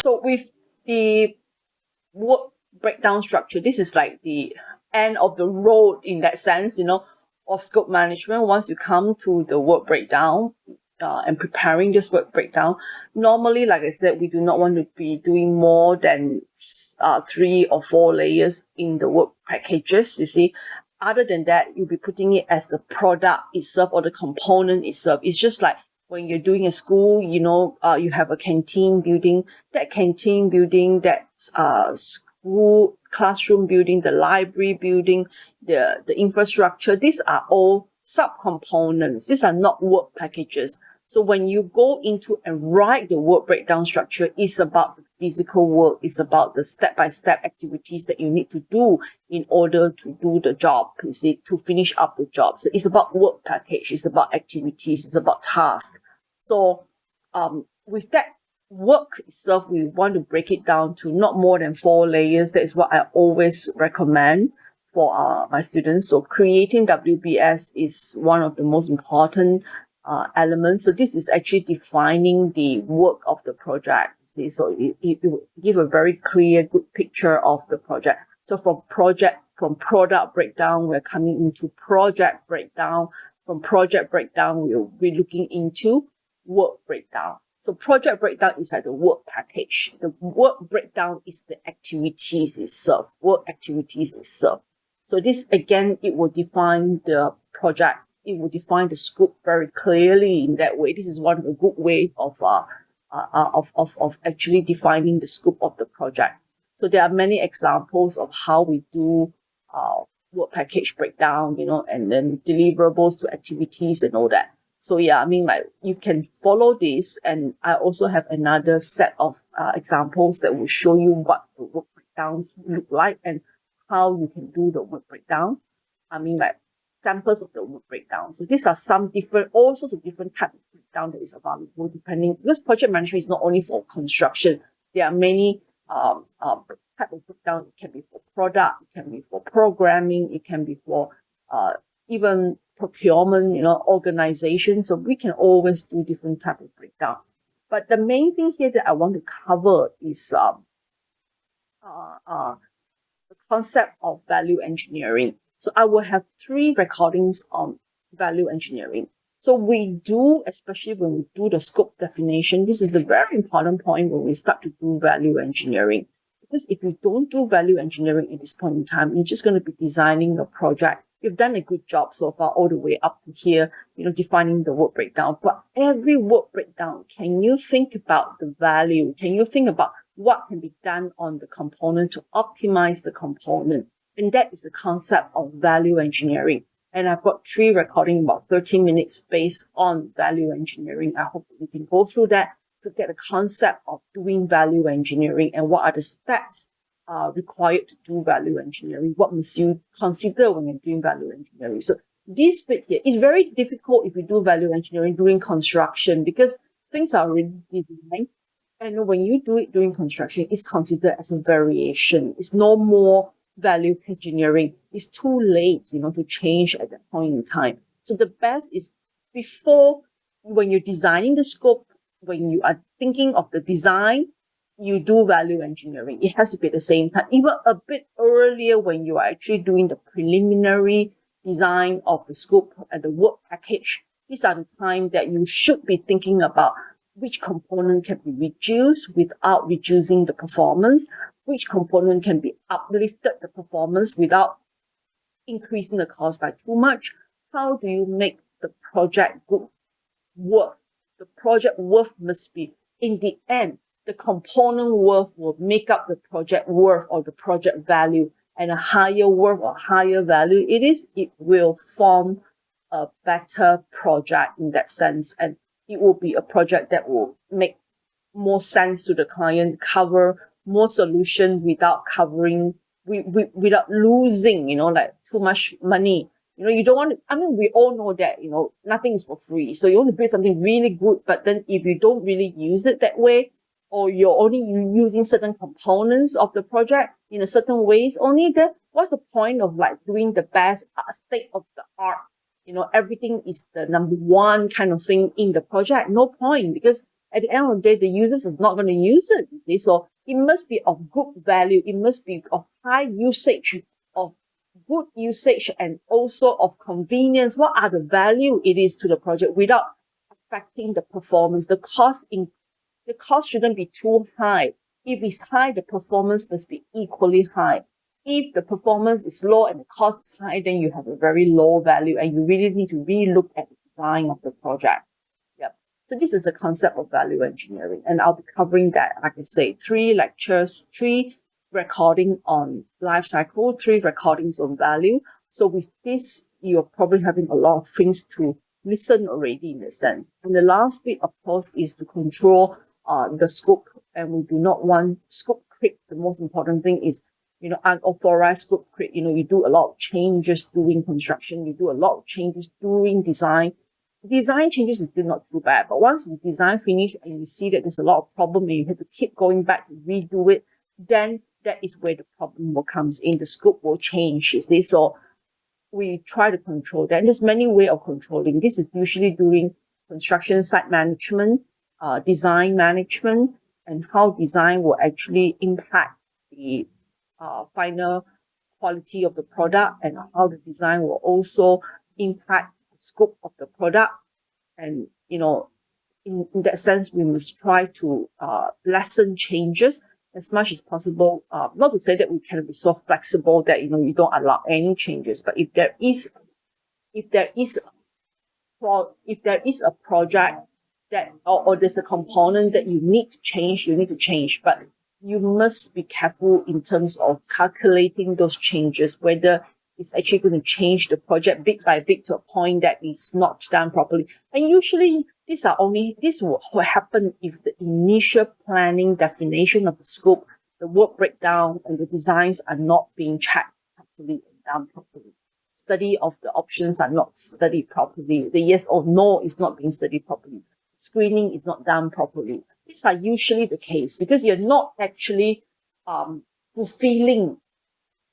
So with the work breakdown structure, this is like the end of the road in that sense, of scope management. Once you come to the work breakdown and preparing this work breakdown, normally, like I said, we do not want to be doing more than 3 or 4 layers in the work packages, you see. Other than that, you'll be putting it as the product itself or the component itself. It's just like when you're doing a school, you have a canteen building, that school classroom building, the library building, the infrastructure, these are all subcomponents. These are not work packages. So when you go into and write the work breakdown structure, it's about the physical work. It's about the step-by-step activities that you need to do in order to do the job, you see, to finish up the job. So it's about work package. It's about activities. It's about tasks. So with that work itself, we want to break it down to not more than 4 layers. That is what I always recommend for my students. So creating WBS is one of the most important elements. So this is actually defining the work of the project. See? So it will give a very clear, good picture of the project. So from product breakdown, we're coming into project breakdown. From project breakdown, we'll be looking into work breakdown. So project breakdown is like the work package. The work breakdown is the activities itself, work activities itself. So this, again, it will define the project. It will define the scope very clearly in that way. This is one of the good ways of actually defining the scope of the project. So there are many examples of how we do work package breakdown, and then deliverables to activities and all that. So yeah, I mean, like, you can follow this, and I also have another set of examples that will show you what the work breakdowns look like and how you can do the work breakdown. I mean, like, samples of the work breakdown. So these are all sorts of different types of breakdown that is available depending, because project management is not only for construction. There are many type of breakdown. It can be for product, it can be for programming, it can be for even procurement, organization. So we can always do different type of breakdown. But the main thing here that I want to cover is the concept of value engineering. So I will have 3 recordings on value engineering. So we do, especially when we do the scope definition, this is a very important point when we start to do value engineering. Because if you don't do value engineering at this point in time, you're just going to be designing a project. You've done a good job so far all the way up to here, defining the work breakdown. But every work breakdown, can you think about the value? Can you think about what can be done on the component to optimize the component? And that is the concept of value engineering. And I've got 3 recordings, about 13 minutes based on value engineering. I hope we can go through that to get a concept of doing value engineering and what are the steps required to do value engineering. What must you consider when you're doing value engineering? So this bit here is very difficult if you do value engineering during construction, because things are already designed. And when you do it during construction, it's considered as a variation. It's no more value engineering. It's too late, to change at that point in time. So the best is before, when you're designing the scope, when you are thinking of the design, you do value engineering. It has to be at the same time, even a bit earlier when you are actually doing the preliminary design of the scope and the work package. These are the time that you should be thinking about which component can be reduced without reducing the performance, which component can be uplifted the performance without increasing the cost by too much. How do you make the project worth? The project worth must be, in the end, the component worth will make up the project worth or the project value, and a higher worth or higher value it will form a better project in that sense. And it will be a project that will make more sense to the client, cover more solution without without losing, like too much money. You don't want to, I mean, we all know that, nothing is for free. So you want to build something really good, but then if you don't really use it that way, or you're only using certain components of the project in a certain ways only, then what's the point of like doing the best state of the art? Everything is the number one kind of thing in the project. No point, because at the end of the day, the users are not going to use it. You see? So it must be of good value. It must be of high usage, of good usage, and also of convenience. What are the value it is to the project without affecting the performance? The cost shouldn't be too high. If it's high, the performance must be equally high. If the performance is low and the cost is high, then you have a very low value, and you really need to relook at the design of the project. Yep. So this is the concept of value engineering, and I'll be covering that, like I say, 3 lectures, 3 recording on life cycle, 3 recordings on value. So with this, you're probably having a lot of things to listen already in a sense. And the last bit, of course, is to control the scope, and we do not want scope creep. The most important thing is, unauthorized scope creep. You do a lot of changes during construction. You do a lot of changes during design. Design changes is still not too bad, but once you design finish and you see that there's a lot of problem and you have to keep going back to redo it, then that is where the problem will comes in. The scope will change, you see. So we try to control that. And there's many ways of controlling. This is usually during construction site management, design management, and how design will actually impact the final quality of the product, and how the design will also impact the scope of the product. And, in that sense, we must try to lessen changes as much as possible. Not to say that we can be so flexible that, you don't allow any changes, but if there is a project that, or there's a component that you need to change, but you must be careful in terms of calculating those changes, whether it's actually going to change the project bit by bit to a point that it's not done properly. And usually this will happen if the initial planning definition of the scope, the work breakdown, and the designs are not being checked properly and done properly. Study of the options are not studied properly. The yes or no is not being studied properly. Screening is not done properly. These are usually the case because you're not actually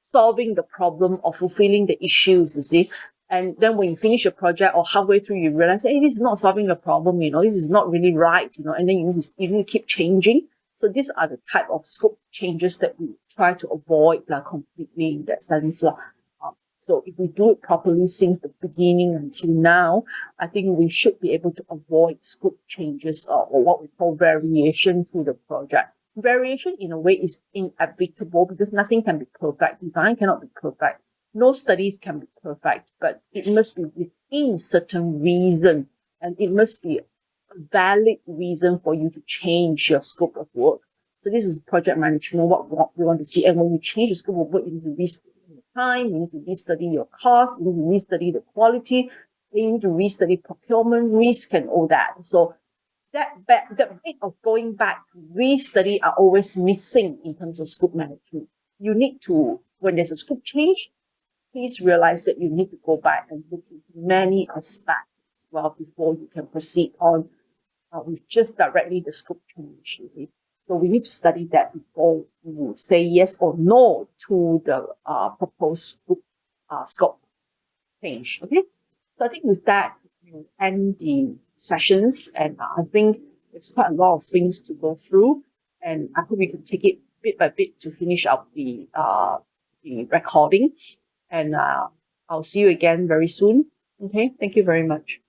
solving the problem or fulfilling the issues, you see. And then when you finish a project or halfway through, you realize, hey, this is not solving the problem, this is not really right, and then you need to keep changing. So these are the type of scope changes that we try to avoid completely in that sense. So if we do it properly since the beginning until now, I think we should be able to avoid scope changes or what we call variation to the project. Variation in a way is inevitable because nothing can be perfect. Design cannot be perfect. No studies can be perfect, but it must be within certain reason, and it must be a valid reason for you to change your scope of work. So this is project management, what we want to see. And when you change the scope of work, you need to restudy the time, you need to restudy your cost, you need to restudy the quality, you need to restudy procurement risk and all that. So the bit of going back to restudy are always missing in terms of scope management. You need to, when there's a scope change, please realize that you need to go back and look into many aspects as well before you can proceed on with just directly the scope change, you see. So we need to study that before we say yes or no to the proposed scope change, okay? So I think with that, we'll end the sessions, and I think there's quite a lot of things to go through, and I hope we can take it bit by bit to finish up the recording. And I'll see you again very soon. Okay, thank you very much.